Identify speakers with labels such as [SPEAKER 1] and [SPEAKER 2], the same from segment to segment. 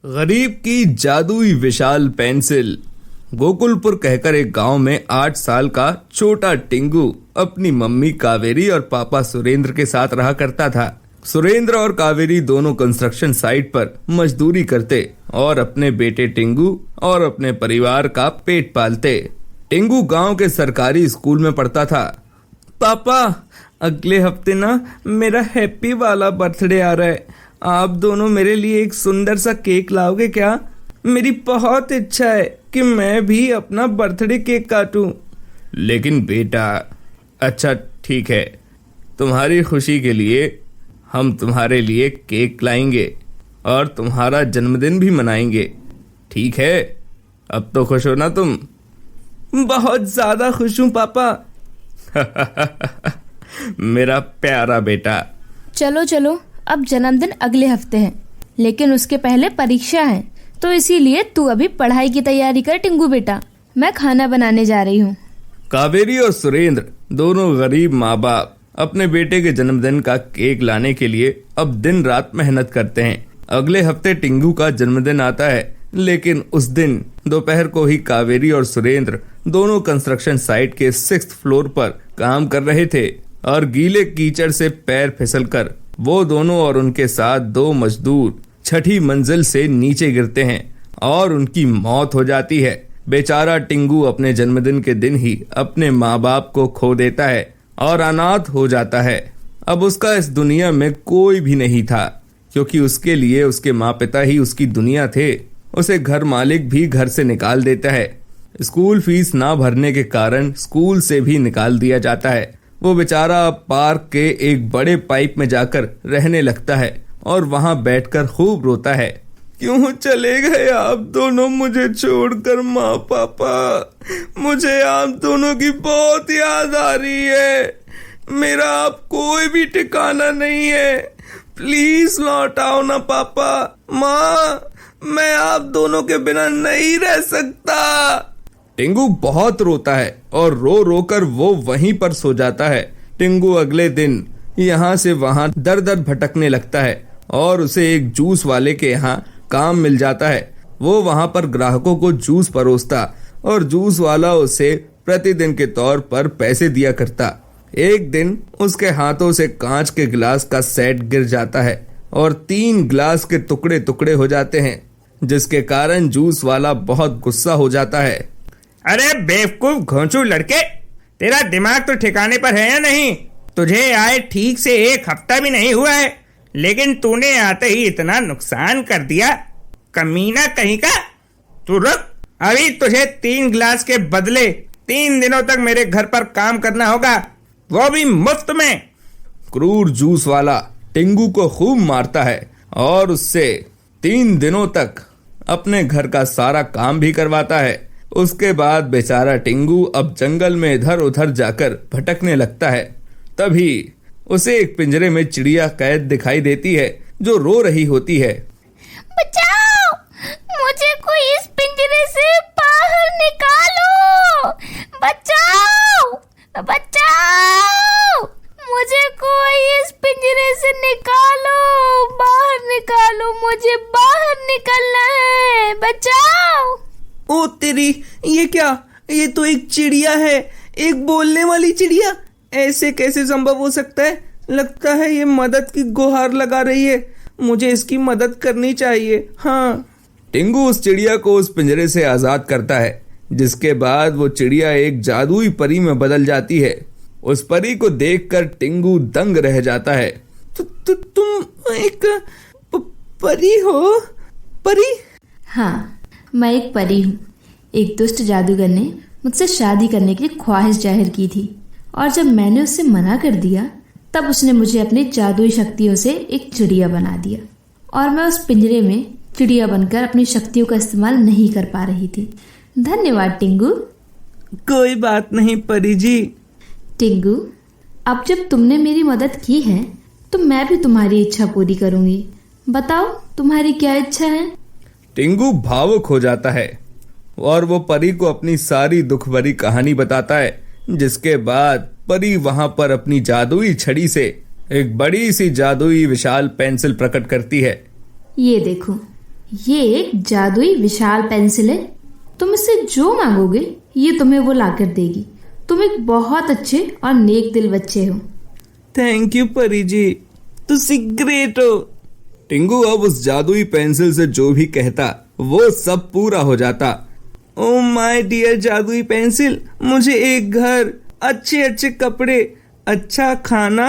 [SPEAKER 1] गरीब की जादुई विशाल पेंसिल। गोकुलपुर कहकर एक गांव में 8 साल का छोटा टिंगू अपनी मम्मी कावेरी और पापा सुरेंद्र के साथ रहा करता था। सुरेंद्र और कावेरी दोनों कंस्ट्रक्शन साइट पर मजदूरी करते और अपने बेटे टिंगू और अपने परिवार का पेट पालते। टिंगू गांव के सरकारी स्कूल में पढ़ता था। पापा, अगले हफ्ते ना मेरा हैप्पी वाला बर्थडे आ रहा है। आप दोनों मेरे लिए एक सुंदर सा केक लाओगे क्या? मेरी बहुत इच्छा है कि मैं भी अपना बर्थडे केक काटूं। लेकिन बेटा, अच्छा ठीक है, तुम्हारी खुशी के लिए हम तुम्हारे लिए केक लाएंगे और तुम्हारा जन्मदिन भी मनाएंगे, ठीक है? अब तो खुश हो ना तुम? बहुत ज्यादा खुश हूँ पापा। मेरा प्यारा बेटा।
[SPEAKER 2] चलो चलो, अब जन्मदिन अगले हफ्ते है, लेकिन उसके पहले परीक्षा है, तो इसीलिए तू अभी पढ़ाई की तैयारी कर टिंगू बेटा। मैं खाना बनाने जा रही हूँ।
[SPEAKER 1] कावेरी और सुरेंद्र दोनों गरीब माँ बाप अपने बेटे के जन्मदिन का केक लाने के लिए अब दिन रात मेहनत करते हैं। अगले हफ्ते टिंगू का जन्मदिन आता है, लेकिन उस दिन दोपहर को ही कावेरी और सुरेंद्र दोनों कंस्ट्रक्शन साइट के 6th फ्लोर पर काम कर रहे थे और गीले कीचड़ से पैर फिसलकर वो दोनों और उनके साथ 2 मजदूर 6ठी मंजिल से नीचे गिरते हैं और उनकी मौत हो जाती है। बेचारा टिंगू अपने जन्मदिन के दिन ही अपने माँ बाप को खो देता है और अनाथ हो जाता है। अब उसका इस दुनिया में कोई भी नहीं था, क्योंकि उसके लिए उसके माँ पिता ही उसकी दुनिया थे। उसे घर मालिक भी घर से निकाल देता है। स्कूल फीस ना भरने के कारण स्कूल से भी निकाल दिया जाता है। वो बेचारा पार्क के एक बड़े पाइप में जाकर रहने लगता है और वहां बैठकर खूब रोता है। क्यों चले गए आप दोनों मुझे छोड़कर माँ पापा? मुझे आप दोनों की बहुत याद आ रही है। मेरा अब कोई भी ठिकाना नहीं है। प्लीज लौट आओ ना पापा। माँ, मैं आप दोनों के बिना नहीं रह सकता। टिंगू बहुत रोता है और रो रो कर वो वहीं पर सो जाता है। टिंगू अगले दिन यहाँ से वहाँ दर दर भटकने लगता है और उसे एक जूस वाले के यहाँ काम मिल जाता है। वो वहाँ पर ग्राहकों को जूस परोसता और जूस वाला उसे प्रतिदिन के तौर पर पैसे दिया करता। एक दिन उसके हाथों से कांच के गिलास का सेट गिर जाता है और 3 गिलास के टुकड़े टुकड़े हो जाते हैं, जिसके कारण जूस वाला बहुत गुस्सा हो जाता है।
[SPEAKER 3] अरे बेवकूफ घोंचू लड़के, तेरा दिमाग तो ठिकाने पर है या नहीं? तुझे आए ठीक से 1 हफ्ता भी नहीं हुआ है, लेकिन तूने आते ही इतना नुकसान कर दिया। कमीना कहीं का। तू रुक, अभी तुझे 3 गिलास के बदले 3 दिनों तक मेरे घर पर काम करना होगा, वो भी मुफ्त में।
[SPEAKER 1] क्रूर जूस वाला टिंगू को खूब मारता है और उससे 3 दिनों तक अपने घर का सारा काम भी करवाता है। उसके बाद बेचारा टिंगू अब जंगल में इधर उधर जाकर भटकने लगता है। तभी उसे एक पिंजरे में चिड़िया कैद दिखाई देती है, जो रो रही होती है।
[SPEAKER 2] बचाओ, मुझे कोई इस पिंजरे से बाहर निकालो। बचाओ बचाओ, मुझे कोई इस पिंजरे से निकालो, बाहर निकालो, मुझे बाहर निकलना है। बचाओ।
[SPEAKER 4] ओ तेरी, ये क्या? ये तो एक चिड़िया है, एक बोलने वाली चिड़िया। ऐसे कैसे संभव हो सकता है? लगता है ये मदद की गुहार लगा रही है। मुझे इसकी मदद करनी चाहिए। हाँ।
[SPEAKER 1] टिंगू उस चिड़िया को उस पिंजरे से आजाद करता है, जिसके बाद वो चिड़िया एक जादुई परी में बदल जाती है। उस परी को देखकर टिंगू दंग रह जाता है।
[SPEAKER 4] तुम एक परी हो? परी?
[SPEAKER 2] हाँ, मैं एक परी हूँ। एक दुष्ट जादूगर ने मुझसे शादी करने की ख्वाहिश जाहिर की थी, और जब मैंने उससे मना कर दिया, तब उसने मुझे अपनी जादुई शक्तियों से एक चिड़िया बना दिया, और मैं उस पिंजरे में चिड़िया बनकर अपनी शक्तियों का इस्तेमाल नहीं कर पा रही थी। धन्यवाद टिंगू।
[SPEAKER 4] कोई बात नहीं परी जी।
[SPEAKER 2] टिंगू, अब जब तुमने मेरी मदद की है, तो मैं भी तुम्हारी इच्छा पूरी करूंगी। बताओ, तुम्हारी क्या इच्छा है?
[SPEAKER 1] टिंगू भावुक हो जाता है और वो परी को अपनी सारी दुख भरी कहानी बताता है, जिसके बाद परी वहां पर अपनी जादुई छड़ी से एक बड़ी सी जादुई विशाल पेंसिल प्रकट करती है।
[SPEAKER 2] ये देखो, ये एक जादुई विशाल पेंसिल है। तुम इससे जो मांगोगे ये तुम्हें वो लाकर देगी। तुम एक बहुत अच्छे और नेक दिल बच्चे हो।
[SPEAKER 4] थैंक यू परी जी, तुम ग्रेट हो।
[SPEAKER 1] टिंगू अब उस जादुई पेंसिल से जो भी कहता वो सब पूरा हो जाता।
[SPEAKER 4] ओ माय डियर जादुई पेंसिल, मुझे एक घर, अच्छे अच्छे कपड़े, अच्छा खाना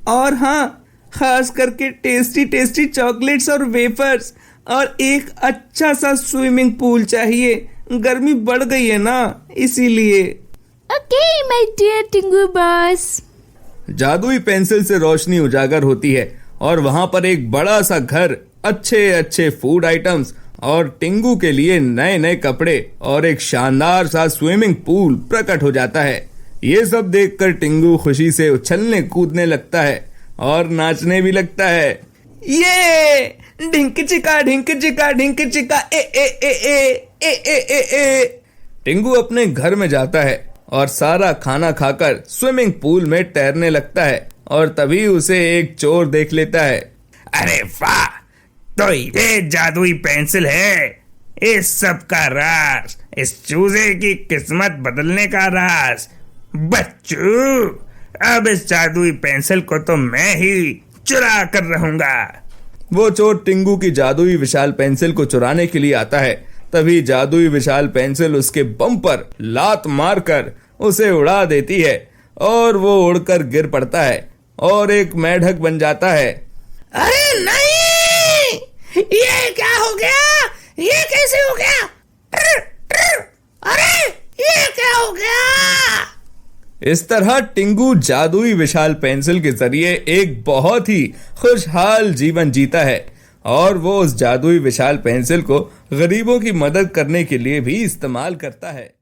[SPEAKER 4] और हाँ, खास करके टेस्टी टेस्टी चॉकलेट्स और वेफर्स और एक अच्छा सा स्विमिंग पूल चाहिए। गर्मी बढ़ गई है ना, इसीलिए।
[SPEAKER 2] Okay my dear Tingu boss.
[SPEAKER 1] जादुई पेंसिल से रोशनी उजागर होती है और वहां पर एक बड़ा सा घर, अच्छे अच्छे फूड आइटम्स और टिंगू के लिए नए नए कपड़े और एक शानदार सा स्विमिंग पूल प्रकट हो जाता है। ये सब देखकर टिंगू खुशी से उछलने कूदने लगता है और नाचने भी लगता है।
[SPEAKER 4] ये ढिंक चिका ढिंक चिका ढिंक चिका ए ए ए ए ए ए ए ए।
[SPEAKER 1] टिंगू अपने घर में जाता है और सारा खाना खाकर स्विमिंग पूल में तैरने लगता है और तभी उसे एक चोर देख लेता है।
[SPEAKER 3] अरे वाह, तो ये जादुई पेंसिल है इस सब का राज, इस चूजे की किस्मत बदलने का राज। बच्चू, अब इस जादुई पेंसिल को तो मैं ही चुरा कर रहूंगा।
[SPEAKER 1] वो चोर टिंगू की जादुई विशाल पेंसिल को चुराने के लिए आता है। तभी जादुई विशाल पेंसिल उसके बम पर लात मारकर उसे उड़ा देती है और वो उड़कर गिर पड़ता है और एक मेढक बन जाता है।
[SPEAKER 3] अरे नहीं, ये क्या हो गया? ये कैसे हो गया? अरे ये क्या हो गया?
[SPEAKER 1] इस तरह टिंगू जादुई विशाल पेंसिल के जरिए एक बहुत ही खुशहाल जीवन जीता है और वो उस जादुई विशाल पेंसिल को गरीबों की मदद करने के लिए भी इस्तेमाल करता है।